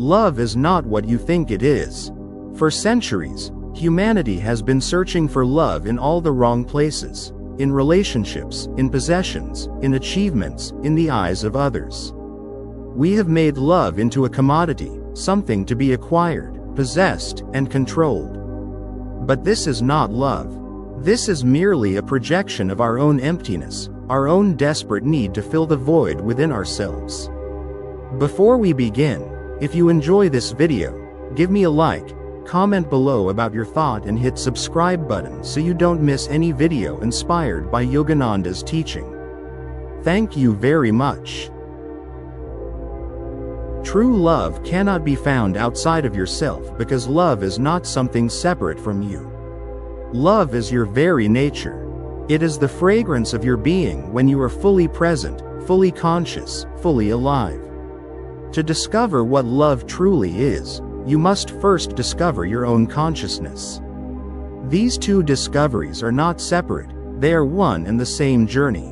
Love is not what you think it is. For centuries, humanity has been searching for love in all the wrong places, in relationships, in possessions, in achievements, in the eyes of others. We have made love into a commodity, something to be acquired, possessed, and controlled. But this is not love. This is merely a projection of our own emptiness, our own desperate need to fill the void within ourselves. Before we begin, if you enjoy this video, give me a like, comment below about your thought and hit subscribe button so you don't miss any video inspired by Yogananda's teaching. Thank you very much. True love cannot be found outside of yourself because love is not something separate from you. Love is your very nature. It is the fragrance of your being when you are fully present, fully conscious, fully alive. To discover what love truly is, you must first discover your own consciousness. These two discoveries are not separate, they are one and the same journey.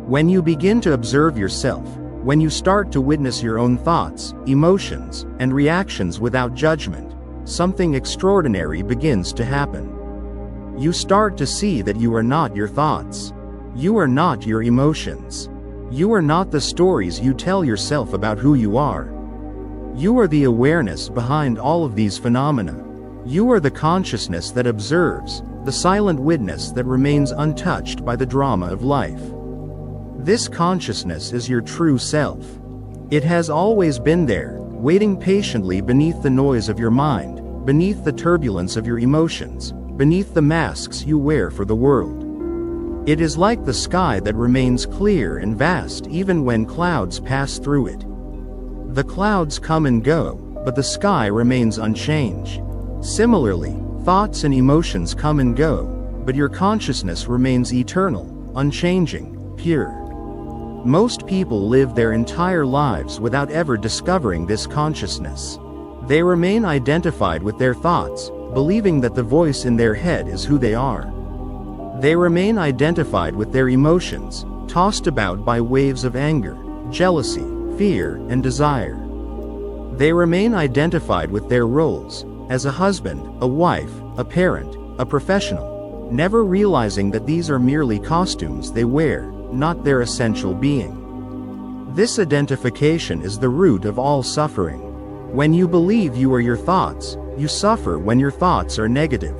When you begin to observe yourself, when you start to witness your own thoughts, emotions, and reactions without judgment, something extraordinary begins to happen. You start to see that you are not your thoughts. You are not your emotions. You are not the stories you tell yourself about who you are. You are the awareness behind all of these phenomena. You are the consciousness that observes, the silent witness that remains untouched by the drama of life. This consciousness is your true self. It has always been there, waiting patiently beneath the noise of your mind, beneath the turbulence of your emotions, beneath the masks you wear for the world. It is like the sky that remains clear and vast even when clouds pass through it. The clouds come and go, but the sky remains unchanged. Similarly, thoughts and emotions come and go, but your consciousness remains eternal, unchanging, pure. Most people live their entire lives without ever discovering this consciousness. They remain identified with their thoughts, believing that the voice in their head is who they are. They remain identified with their emotions, tossed about by waves of anger, jealousy, fear, and desire. They remain identified with their roles, as a husband, a wife, a parent, a professional, never realizing that these are merely costumes they wear, not their essential being. This identification is the root of all suffering. When you believe you are your thoughts, you suffer when your thoughts are negative.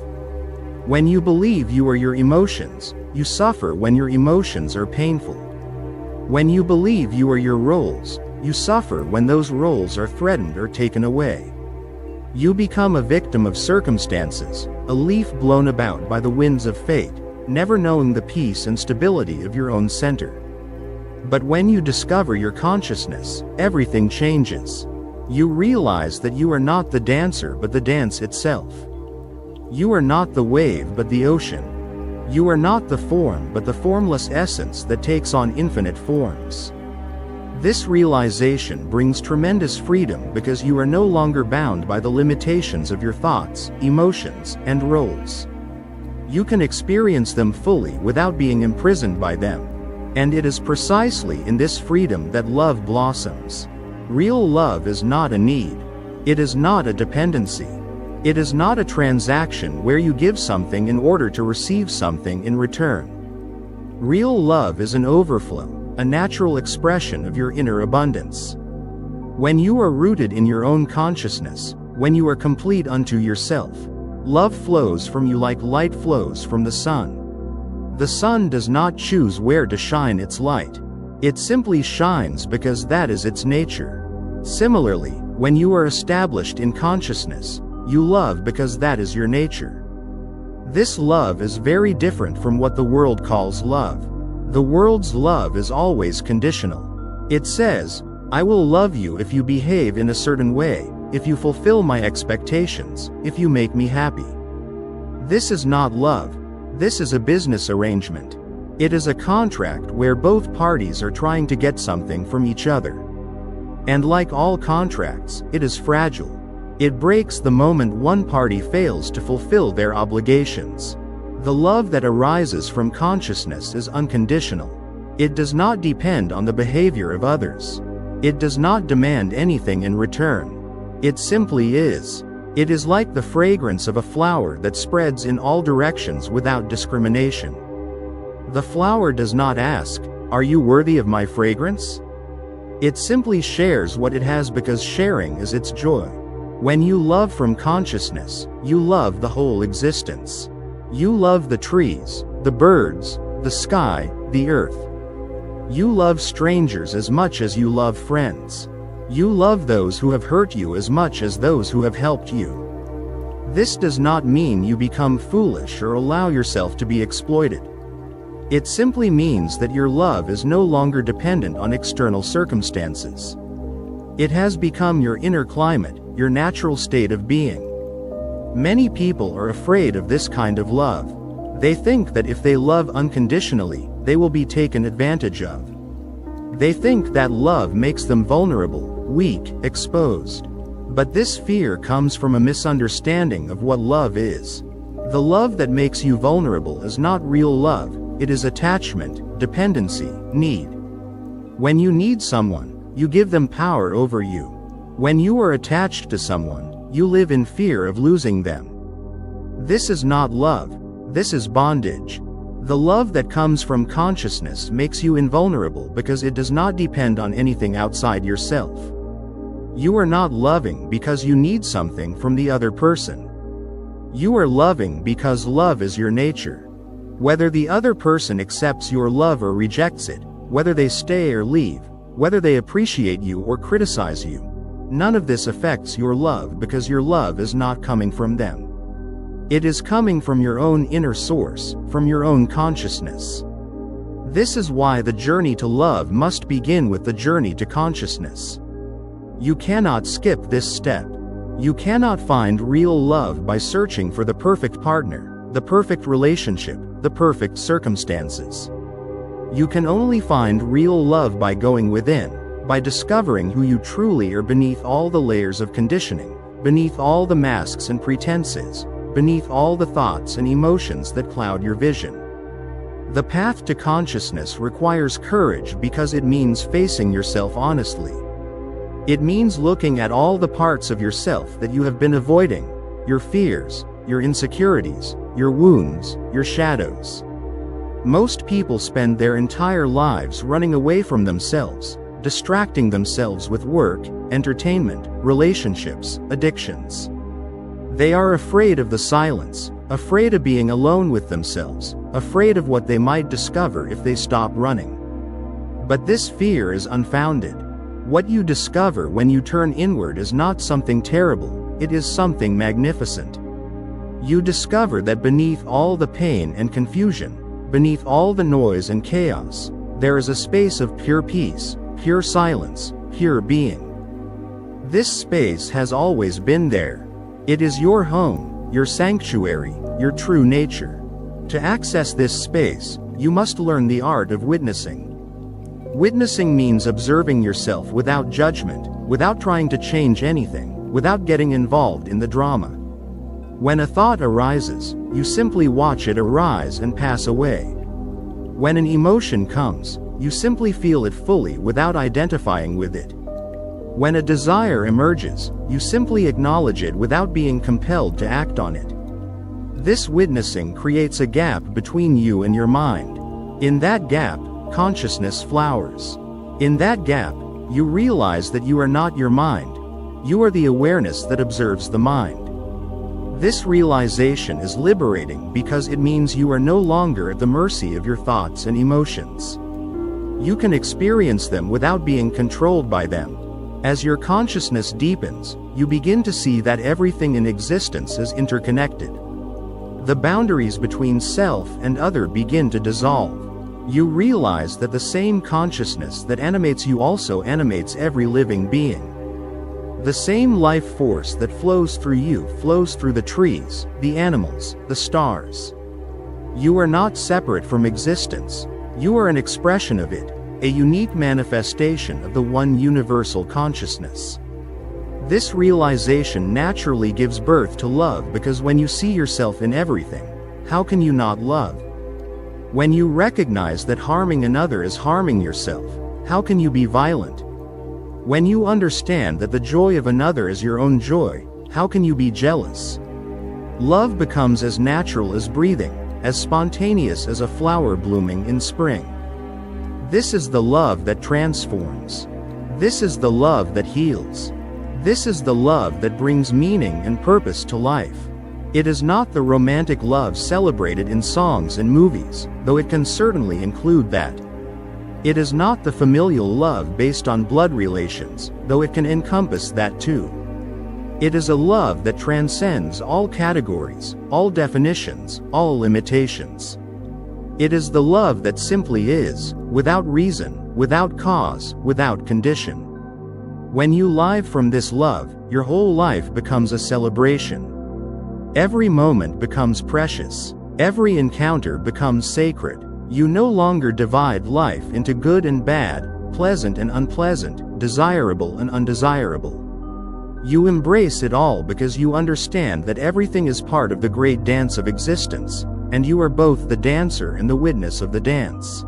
When you believe you are your emotions, you suffer when your emotions are painful. When you believe you are your roles, you suffer when those roles are threatened or taken away. You become a victim of circumstances, a leaf blown about by the winds of fate, never knowing the peace and stability of your own center. But when you discover your consciousness, everything changes. You realize that you are not the dancer but the dance itself. You are not the wave but the ocean. You are not the form but the formless essence that takes on infinite forms. This realization brings tremendous freedom because you are no longer bound by the limitations of your thoughts, emotions, and roles. You can experience them fully without being imprisoned by them. And it is precisely in this freedom that love blossoms. Real love is not a need. It is not a dependency. It is not a transaction where you give something in order to receive something in return. Real love is an overflow, a natural expression of your inner abundance. When you are rooted in your own consciousness, when you are complete unto yourself, love flows from you like light flows from the sun. The sun does not choose where to shine its light. It simply shines because that is its nature. Similarly, when you are established in consciousness, you love because that is your nature. This love is very different from what the world calls love. The world's love is always conditional. It says, I will love you if you behave in a certain way, if you fulfill my expectations, if you make me happy. This is not love. This is a business arrangement. It is a contract where both parties are trying to get something from each other. And like all contracts, it is fragile. It breaks the moment one party fails to fulfill their obligations. The love that arises from consciousness is unconditional. It does not depend on the behavior of others. It does not demand anything in return. It simply is. It is like the fragrance of a flower that spreads in all directions without discrimination. The flower does not ask, "Are you worthy of my fragrance?" It simply shares what it has because sharing is its joy. When you love from consciousness, you love the whole existence. You love the trees, the birds, the sky, the earth. You love strangers as much as you love friends. You love those who have hurt you as much as those who have helped you. This does not mean you become foolish or allow yourself to be exploited. It simply means that your love is no longer dependent on external circumstances. It has become your inner climate, your natural state of being. Many people are afraid of this kind of love. They think that if they love unconditionally, they will be taken advantage of. They think that love makes them vulnerable, weak, exposed. But this fear comes from a misunderstanding of what love is. The love that makes you vulnerable is not real love, it is attachment, dependency, need. When you need someone, you give them power over you. When you are attached to someone, you live in fear of losing them. This is not love, this is bondage. The love that comes from consciousness makes you invulnerable because it does not depend on anything outside yourself. You are not loving because you need something from the other person. You are loving because love is your nature. Whether the other person accepts your love or rejects it, whether they stay or leave, whether they appreciate you or criticize you, none of this affects your love because your love is not coming from them. It is coming from your own inner source, from your own consciousness. This is why the journey to love must begin with the journey to consciousness. You cannot skip this step. You cannot find real love by searching for the perfect partner, the perfect relationship, the perfect circumstances. You can only find real love by going within, by discovering who you truly are beneath all the layers of conditioning, beneath all the masks and pretenses, beneath all the thoughts and emotions that cloud your vision. The path to consciousness requires courage because it means facing yourself honestly. It means looking at all the parts of yourself that you have been avoiding, your fears, your insecurities, your wounds, your shadows. Most people spend their entire lives running away from themselves, distracting themselves with work, entertainment, relationships, addictions. They are afraid of the silence, afraid of being alone with themselves, afraid of what they might discover if they stop running. But this fear is unfounded. What you discover when you turn inward is not something terrible, it is something magnificent. You discover that beneath all the pain and confusion, beneath all the noise and chaos, there is a space of pure peace, pure silence, pure being. This space has always been there. It is your home, your sanctuary, your true nature. To access this space, you must learn the art of witnessing. Witnessing means observing yourself without judgment, without trying to change anything, without getting involved in the drama. When a thought arises, you simply watch it arise and pass away. When an emotion comes, you simply feel it fully without identifying with it. When a desire emerges, you simply acknowledge it without being compelled to act on it. This witnessing creates a gap between you and your mind. In that gap, consciousness flowers. In that gap, you realize that you are not your mind. You are the awareness that observes the mind. This realization is liberating because it means you are no longer at the mercy of your thoughts and emotions. You can experience them without being controlled by them. As your consciousness deepens, you begin to see that everything in existence is interconnected. The boundaries between self and other begin to dissolve. You realize that the same consciousness that animates you also animates every living being. The same life force that flows through you flows through the trees, the animals, the stars. You are not separate from existence. You are an expression of it, a unique manifestation of the one universal consciousness. This realization naturally gives birth to love because when you see yourself in everything, how can you not love? When you recognize that harming another is harming yourself, how can you be violent? When you understand that the joy of another is your own joy, how can you be jealous? Love becomes as natural as breathing, as spontaneous as a flower blooming in spring. This is the love that transforms. This is the love that heals. This is the love that brings meaning and purpose to life. It is not the romantic love celebrated in songs and movies, though it can certainly include that. It is not the familial love based on blood relations, though it can encompass that too. It is a love that transcends all categories, all definitions, all limitations. It is the love that simply is, without reason, without cause, without condition. When you live from this love, your whole life becomes a celebration. Every moment becomes precious. Every encounter becomes sacred. You no longer divide life into good and bad, pleasant and unpleasant, desirable and undesirable. You embrace it all because you understand that everything is part of the great dance of existence, and you are both the dancer and the witness of the dance.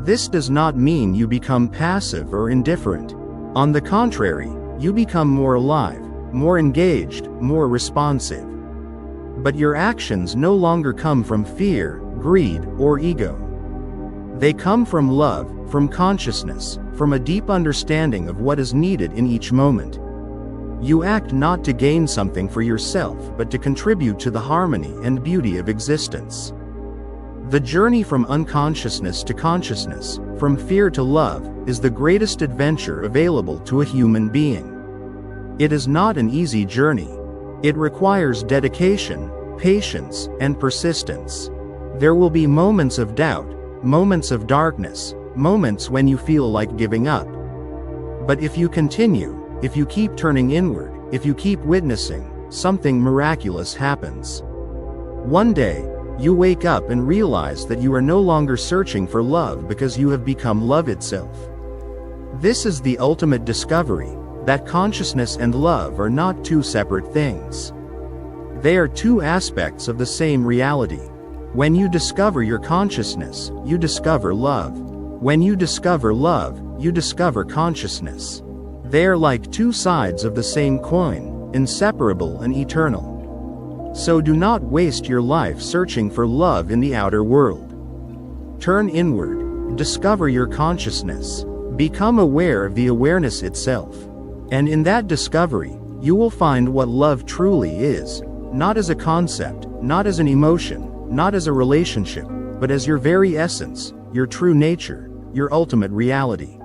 This does not mean you become passive or indifferent. On the contrary, you become more alive, more engaged, more responsive. But your actions no longer come from fear, greed, or ego. They come from love, from consciousness, from a deep understanding of what is needed in each moment. You act not to gain something for yourself but to contribute to the harmony and beauty of existence. The journey from unconsciousness to consciousness, from fear to love, is the greatest adventure available to a human being. It is not an easy journey. It requires dedication, patience, and persistence. There will be moments of doubt, moments of darkness, moments when you feel like giving up. But if you continue, if you keep turning inward, if you keep witnessing, something miraculous happens. One day, you wake up and realize that you are no longer searching for love because you have become love itself. This is the ultimate discovery, that consciousness and love are not two separate things. They are two aspects of the same reality. When you discover your consciousness, you discover love. When you discover love, you discover consciousness. They are like two sides of the same coin, inseparable and eternal. So do not waste your life searching for love in the outer world. Turn inward, discover your consciousness, become aware of the awareness itself. And in that discovery, you will find what love truly is, not as a concept, not as an emotion, not as a relationship, but as your very essence, your true nature, your ultimate reality.